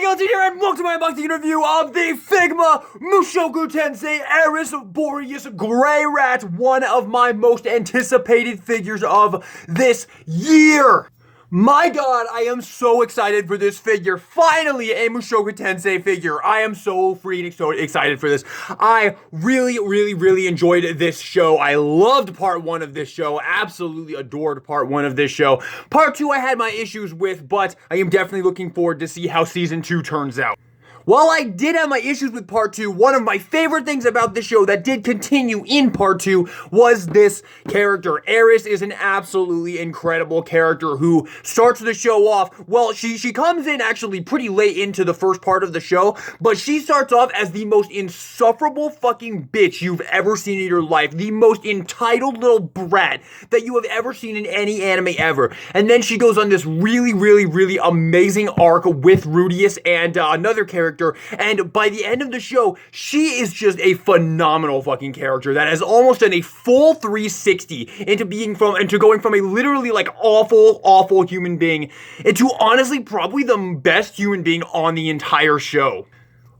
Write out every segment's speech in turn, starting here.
here, and welcome to my unboxing review of the Figma Mushoku Tensei Eris Boreas Greyrat, one of my most anticipated figures of this year. My god, I am so excited for this figure. Finally, a Mushoku Tensei figure. I am so freaking so excited for this. I really enjoyed this show. I loved part 1 of this show. Absolutely adored part 1 of this show. Part 2 I had my issues with, but I am definitely looking forward to see how season 2 turns out. While I did have my issues with part 2, one of my favorite things about this show that did continue in part 2 was this character. Eris is an absolutely incredible character who starts the show off, well, she comes in actually pretty late into the first part of the show, but she starts off as the most insufferable fucking bitch you've ever seen in your life. The most entitled little brat that you have ever seen in any anime ever. And then she goes on this really amazing arc with Rudius and another character. And by the end of the show, she is just a phenomenal fucking character that has almost done a full 360 into going from a literally like awful human being into honestly probably the best human being on the entire show.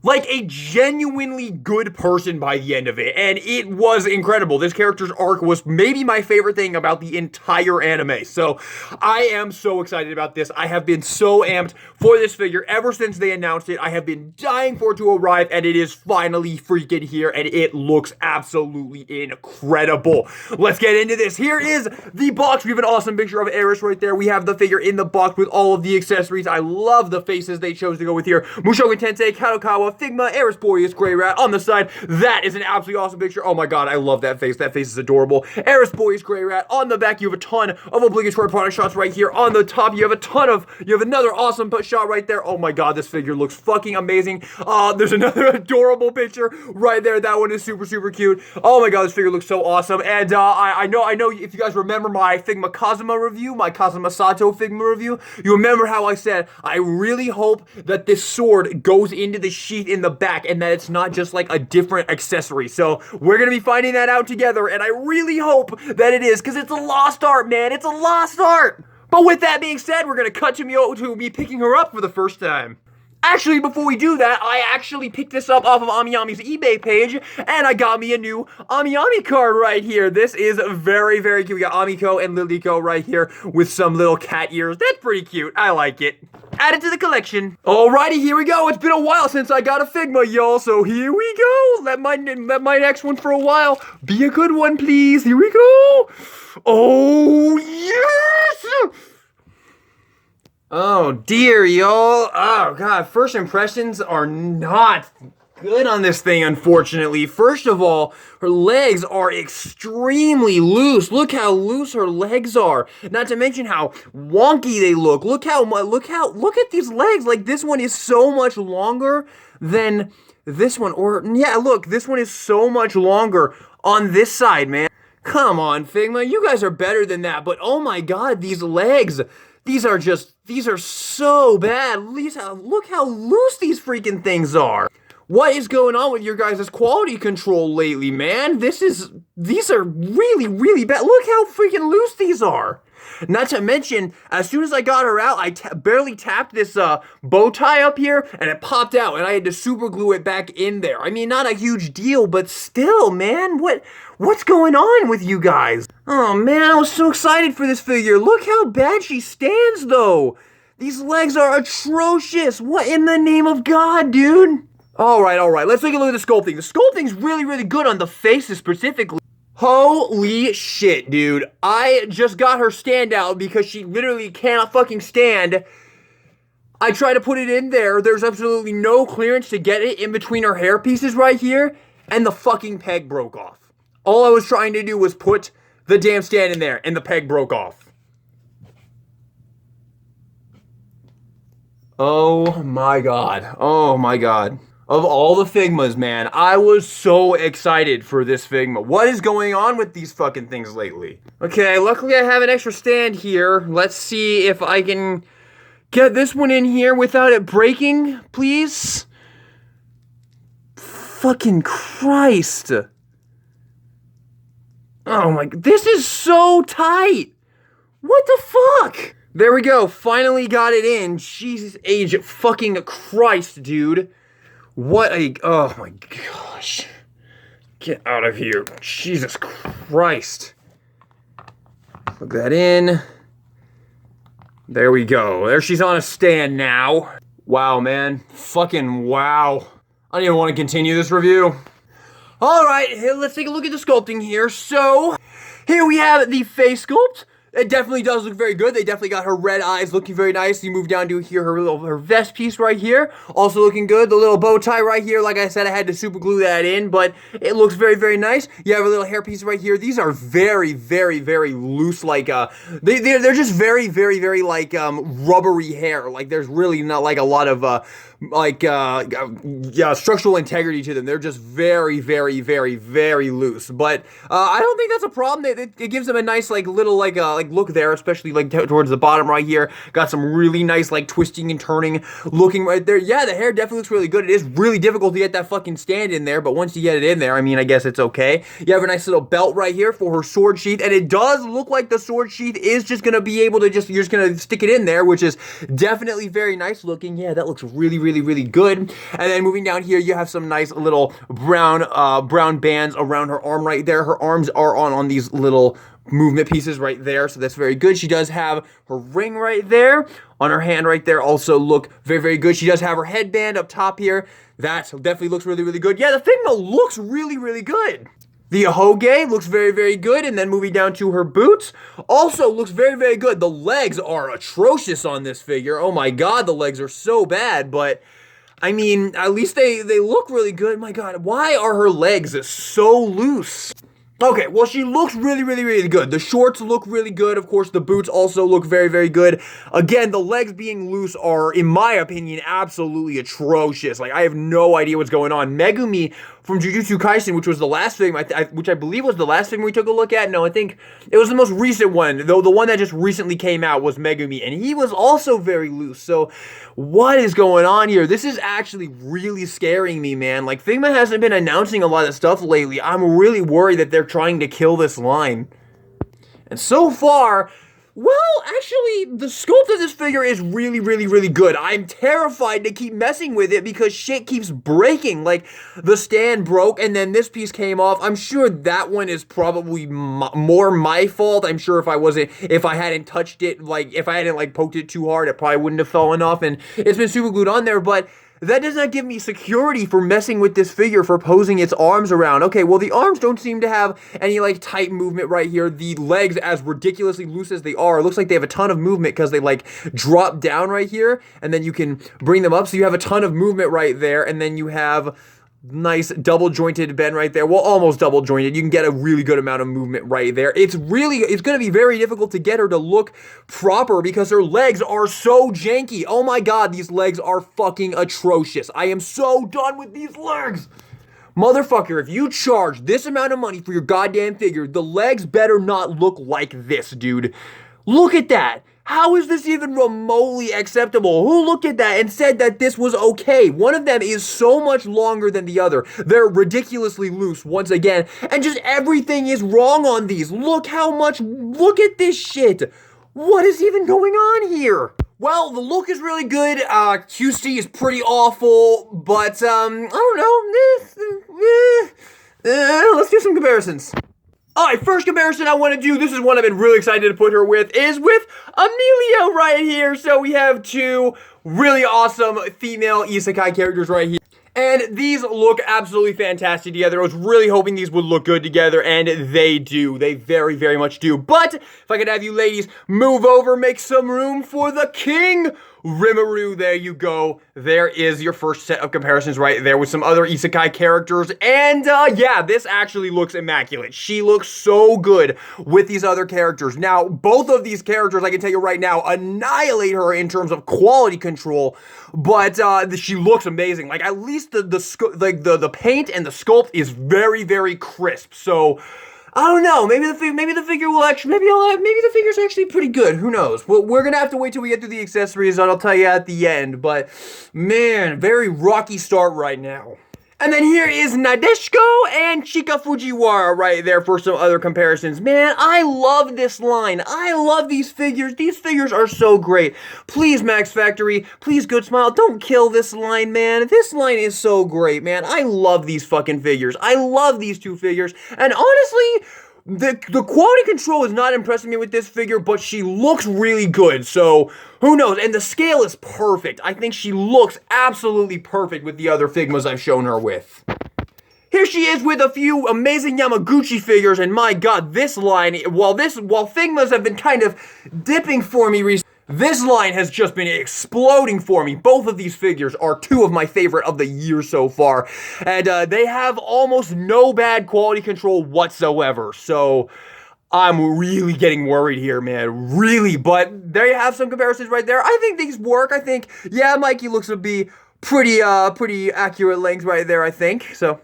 Like a genuinely good person by the end of it, and it was incredible. This character's arc was maybe my favorite thing about the entire anime, so I am so excited about this. I have been so amped for this figure ever since they announced it. I have been dying for it to arrive, and it is finally freaking here, and it looks absolutely incredible. Let's get into this. Here is the box. We have an awesome picture of Eris right there. We have the figure in the box with all of the accessories. I love the faces they chose to go with here. Mushoku Tensei, Kadokawa, Figma Eris Boreas Greyrat on the side. That is an absolutely awesome picture. Oh my god, I love that face. That face is adorable. Eris Boreas Greyrat. On the back, you have a ton of obligatory product shots right here. On the top, you have another awesome shot right there. Oh my god, this figure looks fucking amazing. There's another adorable picture right there. That one is super cute. Oh my god, this figure looks so awesome. And I know if you guys remember my Figma Kazuma review, my Kazuma Sato Figma review, you remember how I said I really hope that this sword goes into the sheath in the back and that it's not just like a different accessory. So we're gonna be finding that out together, and I really hope that it is, because it's a lost art, man. It's a lost art. But with that being said, we're gonna cut to me picking her up for the first time. Actually, before we do that, I actually picked this up off of AmiAmi's eBay page, and I got me a new AmiAmi card right here. This is very cute. We got Amiko and Liliko right here with some little cat ears. That's pretty cute. I like it. Add it to the collection. Alrighty, here we go. It's been a while since I got a Figma, y'all, so here we go. Let my next one for a while be a good one, please. Here we go. Oh, yes! Oh dear, y'all. Oh god, first impressions are not good on this thing, unfortunately. First of all, her legs are extremely loose. Look how loose her legs are. Not to mention how wonky they look. Look at these legs. Like, this one is so much longer than this one. Or, yeah, look, this one is so much longer on this side, man. Come on, Figma, you guys are better than that. But oh my god, these legs. These are so bad. Look how loose these freaking things are. What is going on with your guys' quality control lately, man? These are really bad. Look how freaking loose these are. Not to mention, as soon as I got her out, I barely tapped this bow tie up here, and it popped out, and I had to super glue it back in there. I mean, not a huge deal, but still, man, what's going on with you guys? Oh man, I was so excited for this figure. Look how bad she stands, though. These legs are atrocious. What in the name of God, dude? Alright, let's take a look at the sculpting. The sculpting's really good on the faces specifically. Holy shit, dude. I just got her stand out because she literally cannot fucking stand. I tried to put it in there. There's absolutely no clearance to get it in between her hair pieces right here, and the fucking peg broke off. All I was trying to do was put the damn stand in there, and the peg broke off. Oh my god. Oh my god. Of all the Figmas, man, I was so excited for this Figma. What is going on with these fucking things lately? Okay, luckily I have an extra stand here. Let's see if I can get this one in here without it breaking, please. Fucking Christ. Oh my, this is so tight. What the fuck? There we go. Finally got it in. Jesus H fucking Christ, dude. What a... Oh my gosh. Get out of here. Jesus Christ. Plug that in. There we go. There she's on a stand now. Wow, man. Fucking wow. I don't even want to continue this review. Alright, let's take a look at the sculpting here. So, here we have the face sculpt. It definitely does look very good. They definitely got her red eyes looking very nice. You move down to here, her vest piece right here, also looking good. The little bow tie right here, like I said, I had to super glue that in, but it looks very, very nice. You have a little hair piece right here. These are very, very, very loose, like, they're just very, very, very, like, rubbery hair. Like, there's really not, like, a lot of, structural integrity to them. They're just very, very, very, very loose. But I don't think that's a problem. It gives them a nice, like, little, like look there, especially like towards the bottom right here. Got some really nice, like, twisting and turning looking right there. Yeah, the hair definitely looks really good. It is really difficult to get that fucking stand in there, but once you get it in there, I mean, I guess it's okay. You have a nice little belt right here for her sword sheath, and it does look like the sword sheath is just gonna be able to you're just gonna stick it in there, which is definitely very nice looking. Yeah, that looks really, really, really good. And then moving down here, you have some nice little brown bands around her arm right there. Her arms are on these little movement pieces right there, so that's very good. She does have her ring right there on her hand right there, also look very, very good. She does have her headband up top here. That definitely looks really, really good. Yeah, the Figma looks really, really good. The ahoge looks very, very good, and then moving down to her boots, also looks very, very good. The legs are atrocious on this figure. Oh my god, the legs are so bad, but I mean, at least they look really good. My god, why are her legs so loose? Okay, well, she looks really, really, really good. The shorts look really good. Of course, the boots also look very, very good. Again, the legs being loose are, in my opinion, absolutely atrocious. Like, I have no idea what's going on. Megumi from Jujutsu Kaisen, which was the last thing, which I believe was the last thing we took a look at. No, I think it was the most recent one, though the one that just recently came out was Megumi, and he was also very loose. So, what is going on here? This is actually really scaring me, man. Like, Figma hasn't been announcing a lot of stuff lately. I'm really worried that they're trying to kill this line. And so far, well, actually, the sculpt of this figure is really, really, really good. I'm terrified to keep messing with it because shit keeps breaking. Like, the stand broke and then this piece came off. I'm sure that one is probably more my fault. I'm sure if I hadn't touched it, like, if I hadn't, like, poked it too hard, it probably wouldn't have fallen off, and it's been super glued on there, but that does not give me security for messing with this figure, for posing its arms around. Okay, well, the arms don't seem to have any, like, tight movement right here. The legs, as ridiculously loose as they are, it looks like they have a ton of movement because they, like, drop down right here, and then you can bring them up, so you have a ton of movement right there, and then you have nice double jointed bend right there. Well, almost double jointed. You can get a really good amount of movement right there. It's going to be very difficult to get her to look proper because her legs are so janky. Oh my god, these legs are fucking atrocious. I am so done with these legs. Motherfucker, if you charge this amount of money for your goddamn figure, the legs better not look like this, dude. Look at that. How is this even remotely acceptable? Who looked at that and said that this was okay? One of them is so much longer than the other. They're ridiculously loose once again, and just everything is wrong on these. Look at this shit. What is even going on here? Well, the look is really good. QC is pretty awful, but I don't know. Let's do some comparisons. Alright, first comparison I want to do, this is one I've been really excited to put her with, is with Emilio right here. So we have two really awesome female isekai characters right here. And these look absolutely fantastic together. I was really hoping these would look good together, and they do. They very, very much do. But if I could have you ladies move over, make some room for the king, Rimuru. There you go. There is your first set of comparisons right there with some other isekai characters. And yeah, this actually looks immaculate. She looks so good with these other characters. Now, both of these characters, I can tell you right now, annihilate her in terms of quality control. But she looks amazing. Like, at least the paint and the sculpt is very, very crisp. So I don't know. Maybe the figure will actually. Maybe the figure's actually pretty good. Who knows? Well, we're gonna have to wait till we get through the accessories, and I'll tell you at the end. But man, very rocky start right now. And then here is Nadeshiko and Chika Fujiwara right there for some other comparisons. Man, I love this line. I love these figures. These figures are so great. Please, Max Factory, please, Good Smile, don't kill this line, man. This line is so great, man. I love these fucking figures. I love these two figures. And honestly, the quality control is not impressing me with this figure, but she looks really good, so who knows? And the scale is perfect. I think she looks absolutely perfect with the other Figmas I've shown her with. Here she is with a few amazing Yamaguchi figures, and my god, this line, while Figmas have been kind of dipping for me recently, this line has just been exploding for me. Both of these figures are two of my favorite of the year so far. And they have almost no bad quality control whatsoever. So I'm really getting worried here, man. Really. But there you have some comparisons right there. I think these work. I think, yeah, Mikey looks to be pretty accurate length right there, I think. So.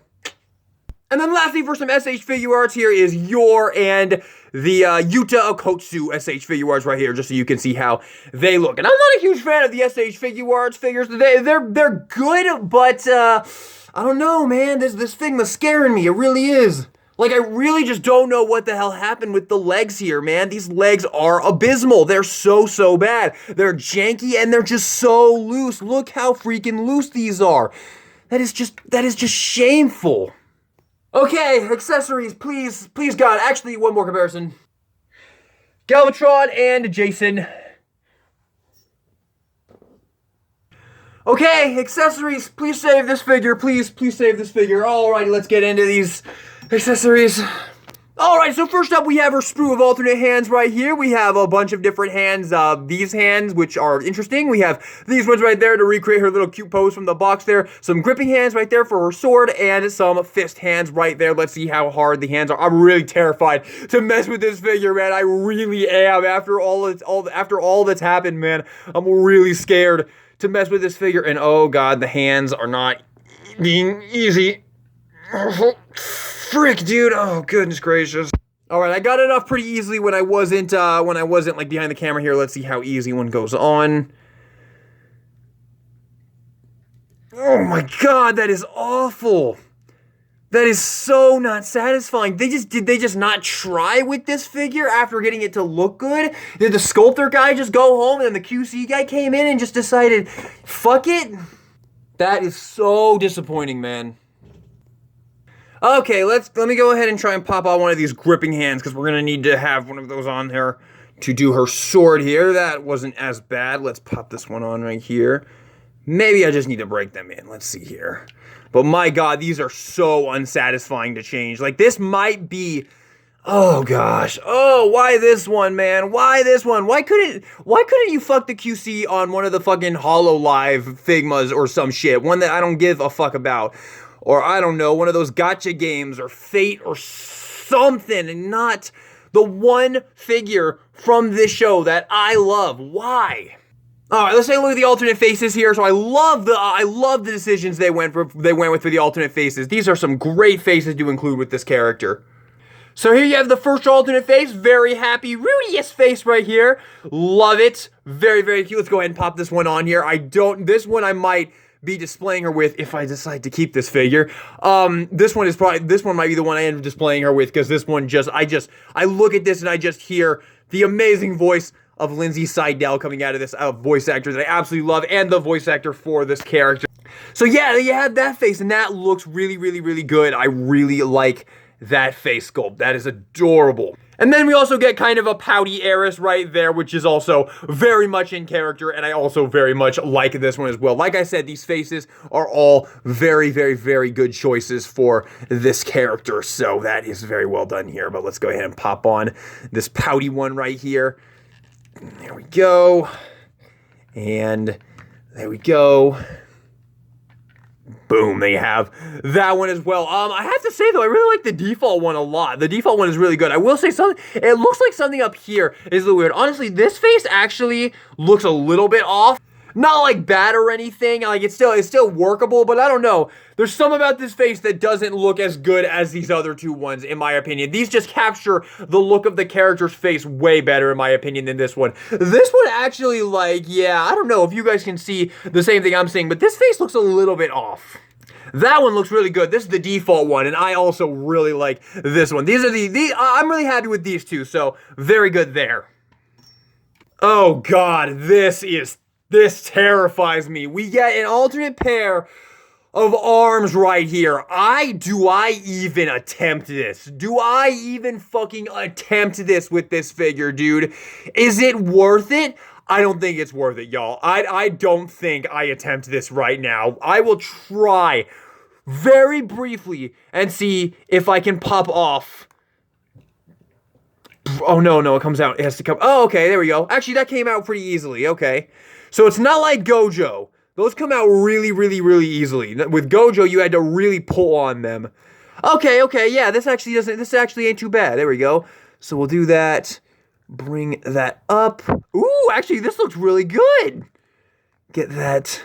And then lastly, for some SH figure arts, here is Yor and the Yuta Okotsu SH figure arts right here, just so you can see how they look. And I'm not a huge fan of the SH figure arts figures. They're good, but I don't know, man. This Figma's scaring me. It really is. Like, I really just don't know what the hell happened with the legs here, man. These legs are abysmal. They're so bad. They're janky and they're just so loose. Look how freaking loose these are. That is just shameful. Okay, accessories, please, God. Actually, one more comparison. Galvatron and Jason. Okay, accessories, please save this figure. Please save this figure. Alrighty, let's get into these accessories. Alright, so first up we have her sprue of alternate hands right here. We have a bunch of different hands, these hands, which are interesting. We have these ones right there to recreate her little cute pose from the box there. Some gripping hands right there for her sword, and some fist hands right there. Let's see how hard the hands are. I'm really terrified to mess with this figure, man. I really am. After all that's happened, man, I'm really scared to mess with this figure. And oh god, the hands are not being easy. Frick, dude. Oh, goodness gracious. Alright, I got it off pretty easily when I wasn't like behind the camera here. Let's see how easy one goes on. Oh my god, that is awful. That is so not satisfying. Did they just not try with this figure after getting it to look good? Did the sculptor guy just go home and then the QC guy came in and just decided, fuck it? That is so disappointing, man. Okay, let me go ahead and try and pop out one of these gripping hands, because we're going to need to have one of those on there to do her sword here. That wasn't as bad. Let's pop this one on right here. Maybe I just need to break them in. Let's see here. But my god, these are so unsatisfying to change. Like, this might be... Oh gosh. Oh, why this one, man? Why this one? Why couldn't you fuck the QC on one of the fucking HoloLive Figmas or some shit? One that I don't give a fuck about. Or, I don't know, one of those gacha games, or Fate, or something, and not the one figure from this show that I love. Why? Alright, let's take a look at the alternate faces here. So I love the decisions they went with for the alternate faces. These are some great faces to include with this character. So here you have the first alternate face. Very happy, Rudiest face right here. Love it. Very cute. Let's go ahead and pop this one on here. This one I might be displaying her with if I decide to keep this figure. This one might be the one I end up displaying her with, because this one I look at this and I just hear the amazing voice of Lindsay Seidel coming out of this voice actor that I absolutely love, and the voice actor for this character. So yeah, you have that face, and that looks really good. I really like that face sculpt. That is adorable. And then we also get kind of a pouty Eris right there, which is also very much in character, and I also very much like this one as well. Like I said, these faces are all very good choices for this character, so that is very well done here. But let's go ahead and pop on this pouty one right here. There we go. And there we go. Boom, they have that one as well. I have to say, though, I really like the default one a lot. The default one is really good. I will say something, it looks like something up here is a little weird. Honestly, this face actually looks a little bit off. Not like bad or anything, like it's still workable, but I don't know. There's some about this face that doesn't look as good as these other two ones, in my opinion. These just capture the look of the character's face way better, in my opinion, than this one. This one actually, like, yeah, I don't know if you guys can see the same thing I'm seeing, but this face looks a little bit off. That one looks really good. This is the default one, and I also really like this one. These are I'm really happy with these two, so very good there. Oh God, this terrifies me. We get an alternate pair of arms right here. Do I even attempt this? Do I even fucking attempt this with this figure, dude? Is it worth it? I don't think it's worth it, y'all. I don't think I attempt this right now. I will try very briefly and see if I can pop off. Oh, no, it comes out. It has to come. Oh, okay, there we go. Actually, that came out pretty easily. Okay. So it's not like Gojo. Those come out really, really, really easily. With Gojo, you had to really pull on them. Okay, yeah, this actually ain't too bad. There we go. So we'll do that. Bring that up. Ooh, actually, this looks really good. Get that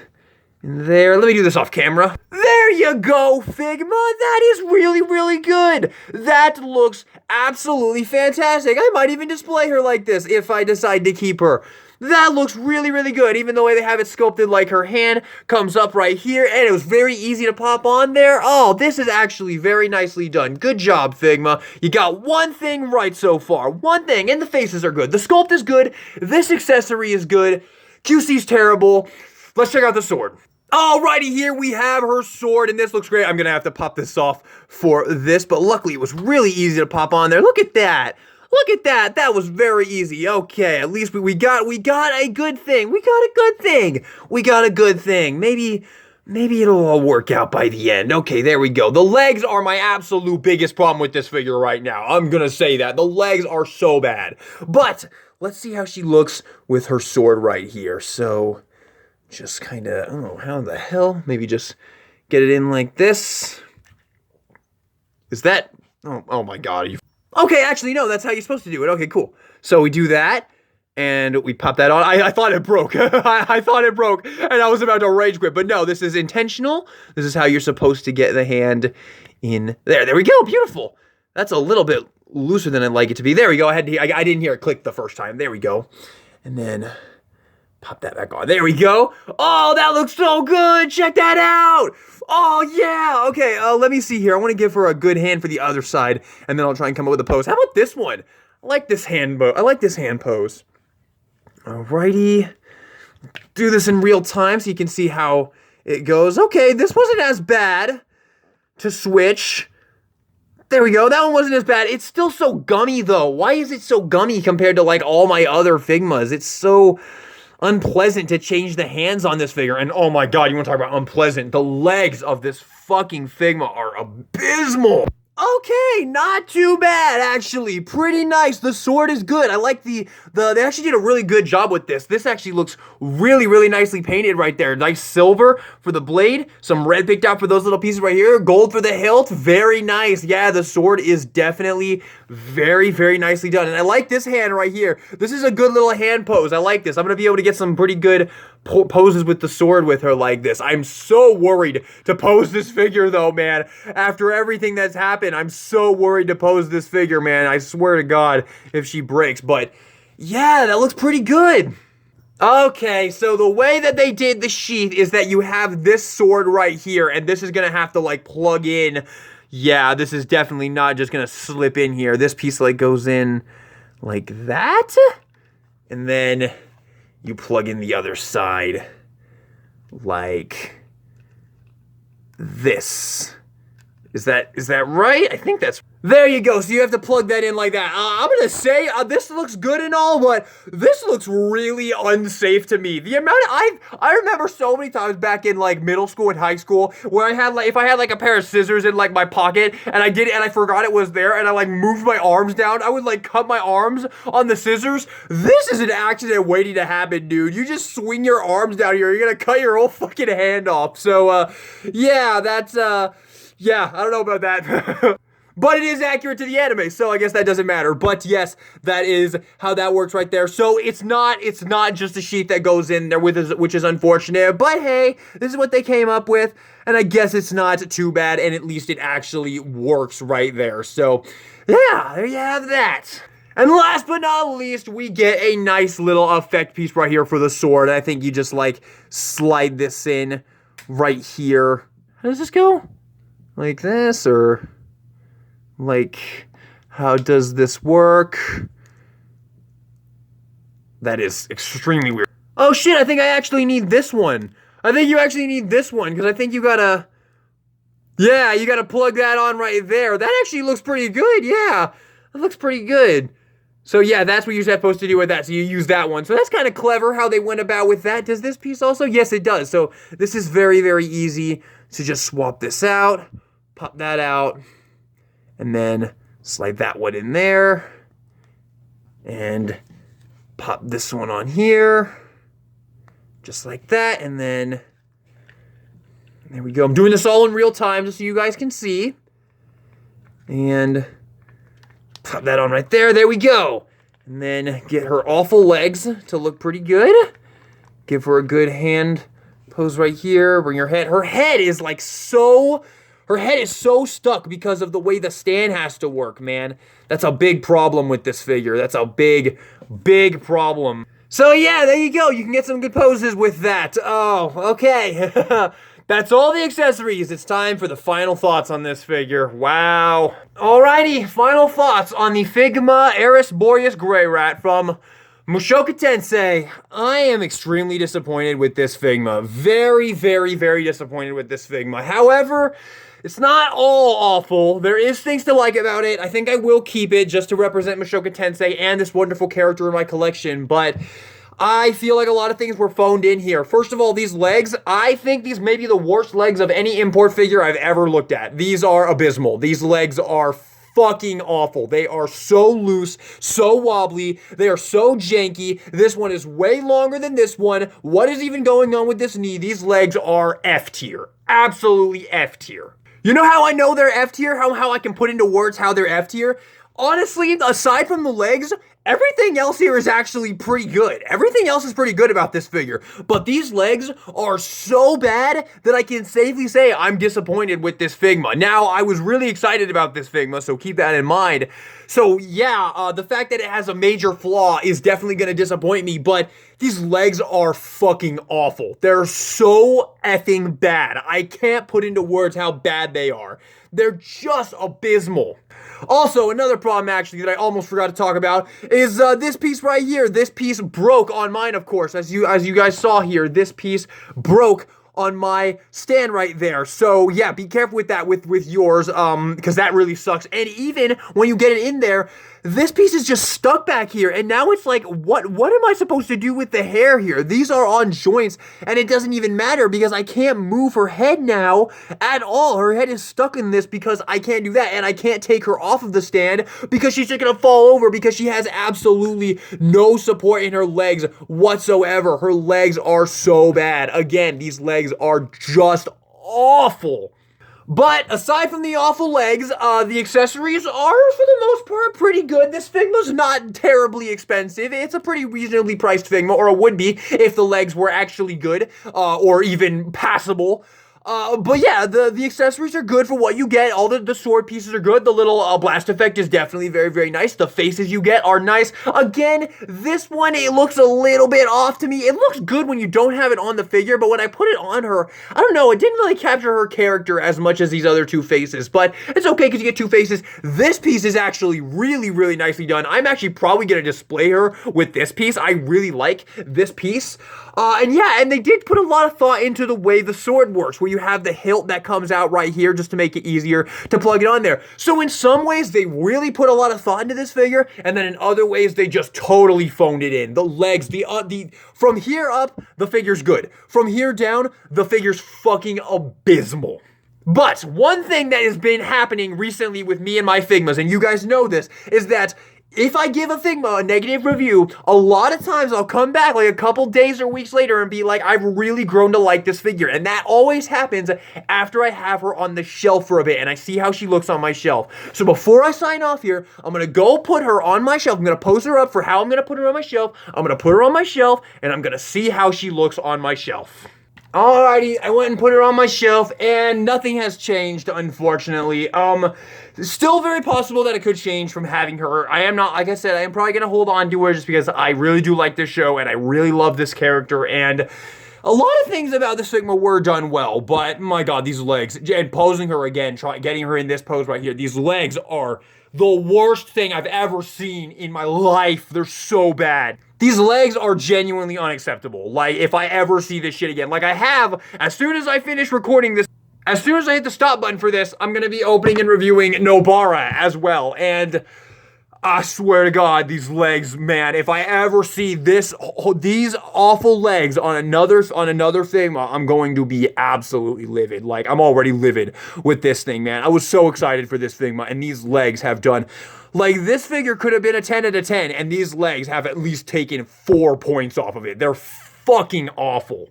in there. Let me do this off camera. There you go, Figma. That is really, really good. That looks absolutely fantastic. I might even display her like this if I decide to keep her. That looks really, really good, even the way they have it sculpted, like her hand comes up right here, and it was very easy to pop on there. Oh, this is actually very nicely done. Good job, Figma. You got one thing right so far. One thing, and the faces are good. The sculpt is good. This accessory is good. QC's terrible. Let's check out the sword. Alrighty, here we have her sword, and this looks great. I'm gonna have to pop this off for this, but luckily it was really easy to pop on there. Look at that. Look at that. That was very easy. Okay, at least we got a good thing. We got a good thing. Maybe it'll all work out by the end. Okay, there we go. The legs are my absolute biggest problem with this figure right now. I'm gonna say that. The legs are so bad. But let's see how she looks with her sword right here. So just kind of, oh, how the hell? Maybe just get it in like this. Is that, oh my God. Okay, actually, no, that's how you're supposed to do it. Okay, cool. So we do that, and we pop that on. I thought it broke. I thought it broke, and I was about to rage quit. But no, this is intentional. This is how you're supposed to get the hand in there. There we go. Beautiful. That's a little bit looser than I'd like it to be. There we go. I didn't hear it click the first time. There we go. And then pop that back on. There we go. Oh, that looks so good. Check that out. Oh, yeah. Okay, let me see here. I want to give her a good hand for the other side, and then I'll try and come up with a pose. How about this one? I like this hand pose. Alrighty. Do this in real time so you can see how it goes. Okay, this wasn't as bad to switch. There we go. That one wasn't as bad. It's still so gummy, though. Why is it so gummy compared to, like, all my other Figmas? It's so unpleasant to change the hands on this figure. And oh my God, you want to talk about unpleasant? The legs of this fucking Figma are abysmal. Okay, not too bad, actually. Pretty nice. The sword is good. I like they actually did a really good job with this. This actually looks really, really nicely painted right there. Nice silver for the blade, some red picked out for those little pieces right here, gold for the hilt. Very nice. Yeah, the sword is definitely very, very nicely done. And I like this hand right here. This is a good little hand pose. I like this. I'm going to be able to get some pretty good poses with the sword with her like this. I'm so worried to pose this figure though, man. After everything that's happened, I'm so worried to pose this figure, man. I swear to God if she breaks. But yeah, that looks pretty good. Okay, so the way that they did the sheath is that you have this sword right here, and this is gonna have to like plug in. Yeah, this is definitely not just gonna slip in here. This piece like goes in like that, and then you plug in the other side like this. Is that right? I think that's... There you go. So you have to plug that in like that. I'm going to say this looks good and all, but this looks really unsafe to me. The amount of... I remember so many times back in like middle school and high school where I had like, if I had like a pair of scissors in like my pocket and I did it and I forgot it was there and I like moved my arms down, I would like cut my arms on the scissors. This is an accident waiting to happen, dude. You just swing your arms down here, you're going to cut your whole fucking hand off. So, yeah, that's, yeah, I don't know about that. But it is accurate to the anime, so I guess that doesn't matter. But yes, that is how that works right there. So it's not just a sheath that goes in there with us, which is unfortunate. But hey, this is what they came up with, and I guess it's not too bad, and at least it actually works right there. So yeah, there you have that. And last but not least, we get a nice little effect piece right here for the sword. I think you just like slide this in right here. How does this go? Like this, or like, how does this work? That is extremely weird. Oh shit, I think I actually need this one. I think you actually need this one, because I think you gotta... Yeah, you gotta plug that on right there. That actually looks pretty good, yeah. That looks pretty good. So yeah, that's what you're supposed to do with that. So you use that one. So that's kind of clever how they went about with that. Does this piece also? Yes, it does. So this is very, very easy to just swap this out, pop that out, and then slide that one in there, and pop this one on here, just like that, and then there we go. I'm doing this all in real time just so you guys can see. And pop that on right there. There we go. And then get her awful legs to look pretty good. Give her a good hand pose right here. Bring her head. Her head is like so... Her head is so stuck because of the way the stand has to work, man. That's a big problem with this figure. That's a big, big problem. So yeah, there you go. You can get some good poses with that. Oh, okay. That's all the accessories. It's time for the final thoughts on this figure. Wow. Alrighty, final thoughts on the Figma Eris Boreas Greyrat from Mushoku Tensei. I am extremely disappointed with this Figma. Very, very, very disappointed with this Figma. However, it's not all awful. There is things to like about it. I think I will keep it just to represent Mushoku Tensei and this wonderful character in my collection, but I feel like a lot of things were phoned in here. First of all, these legs, I think these may be the worst legs of any import figure I've ever looked at. These are abysmal. These legs are fucking awful. They are so loose, so wobbly, they are so janky. This one is way longer than this one. What is even going on with this knee? These legs are F tier. Absolutely F tier. You know how I know they're F tier? How I can put into words how they're F tier? Honestly, aside from the legs, everything else here is actually pretty good. Everything else is pretty good about this figure. But these legs are so bad that I can safely say I'm disappointed with this Figma. Now, I was really excited about this Figma, so keep that in mind. So yeah, the fact that it has a major flaw is definitely going to disappoint me, but these legs are fucking awful. They're so effing bad. I can't put into words how bad they are. They're just abysmal. Also, another problem actually that I almost forgot to talk about is this piece right here. This piece broke on mine, of course. As you guys saw here, this piece broke on my stand right there. So yeah, be careful with that with yours, because that really sucks. And even when you get it in there, this piece is just stuck back here, and now it's like, what am I supposed to do with the hair here? These are on joints, and it doesn't even matter because I can't move her head now at all. Her head is stuck in this because I can't do that, and I can't take her off of the stand because she's just gonna fall over because she has absolutely no support in her legs whatsoever. Her legs are so bad. Again, these legs are just awful. But aside from the awful legs, the accessories are, for the most part, pretty good. This Figma's not terribly expensive. It's a pretty reasonably priced Figma, or it would be if the legs were actually good, or even passable. But yeah, the accessories are good for what you get. All the sword pieces are good. The little blast effect is definitely very, very nice. The faces you get are nice. Again, this one, it looks a little bit off to me. It looks good when you don't have it on the figure, but when I put it on her, I don't know, it didn't really capture her character as much as these other two faces, but it's okay because you get two faces. This piece is actually really, really nicely done. I'm actually probably going to display her with this piece. I really like this piece. And yeah, and they did put a lot of thought into the way the sword works, where you have the hilt that comes out right here just to make it easier to plug it on there. So in some ways, they really put a lot of thought into this figure, and then in other ways, they just totally phoned it in. The legs, from here up, the figure's good. From here down, the figure's fucking abysmal. But one thing that has been happening recently with me and my Figmas, and you guys know this, is that if I give a Figma a negative review, a lot of times I'll come back like a couple days or weeks later and be like, I've really grown to like this figure. And that always happens after I have her on the shelf for a bit and I see how she looks on my shelf. So before I sign off here, I'm going to go put her on my shelf. I'm going to pose her up for how I'm going to put her on my shelf. I'm going to put her on my shelf and I'm going to see how she looks on my shelf. Alrighty, I went and put her on my shelf, and nothing has changed, unfortunately. Still very possible that it could change from having her. I am not, like I said, I am probably going to hold on to her just because I really do like this show, and I really love this character, and A lot of things about this Figma were done well, but my god, these legs, and posing her again, getting her in this pose right here, these legs are the worst thing I've ever seen in my life. They're so bad. These legs are genuinely unacceptable. Like, if I ever see this shit again, like I have, as soon as I finish recording this, as soon as I hit the stop button for this, I'm gonna be opening and reviewing Nobara as well, and I swear to God, these legs, man, if I ever see these awful legs on another Figma, I'm going to be absolutely livid. Like, I'm already livid with this thing, man. I was so excited for this Figma, and these legs have done, like, this figure could have been a 10 out of 10, and these legs have at least taken 4 points off of it. They're fucking awful.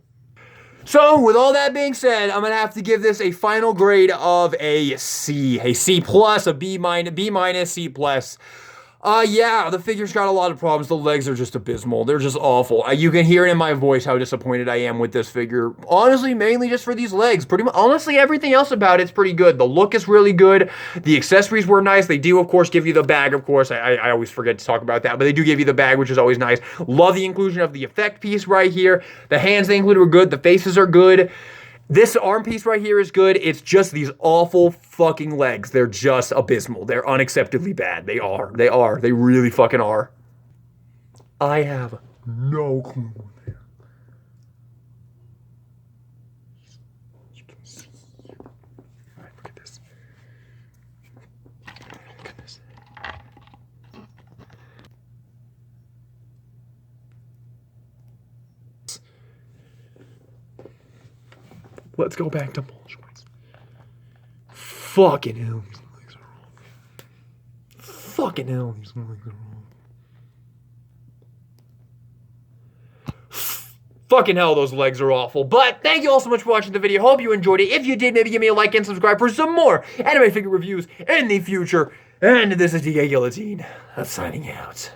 So, with all that being said, I'm gonna have to give this a final grade of a C. A C plus, a B minus, C plus. Yeah, the figure's got a lot of problems. The legs are just abysmal. They're just awful. You can hear it in my voice how disappointed I am with this figure. Honestly, mainly just for these legs. Pretty much, honestly, everything else about it's pretty good. The look is really good. The accessories were nice. They do, of course, give you the bag, of course. I always forget to talk about that, but they do give you the bag, which is always nice. Love the inclusion of the effect piece right here. The hands they included were good. The faces are good. This arm piece right here is good. It's just these awful fucking legs. They're just abysmal. They're unacceptably bad. They are. They are. They really fucking are. I have no clue. You can see. All right, look at this. Look at this. Let's go back to ball shorts. Fucking hell, these legs are wrong. Fucking hell, these legs are wrong. Fucking hell, those legs are awful. But thank you all so much for watching the video. Hope you enjoyed it. If you did, maybe give me a like and subscribe for some more anime figure reviews in the future. And this is DK Guillotine. I'm signing out.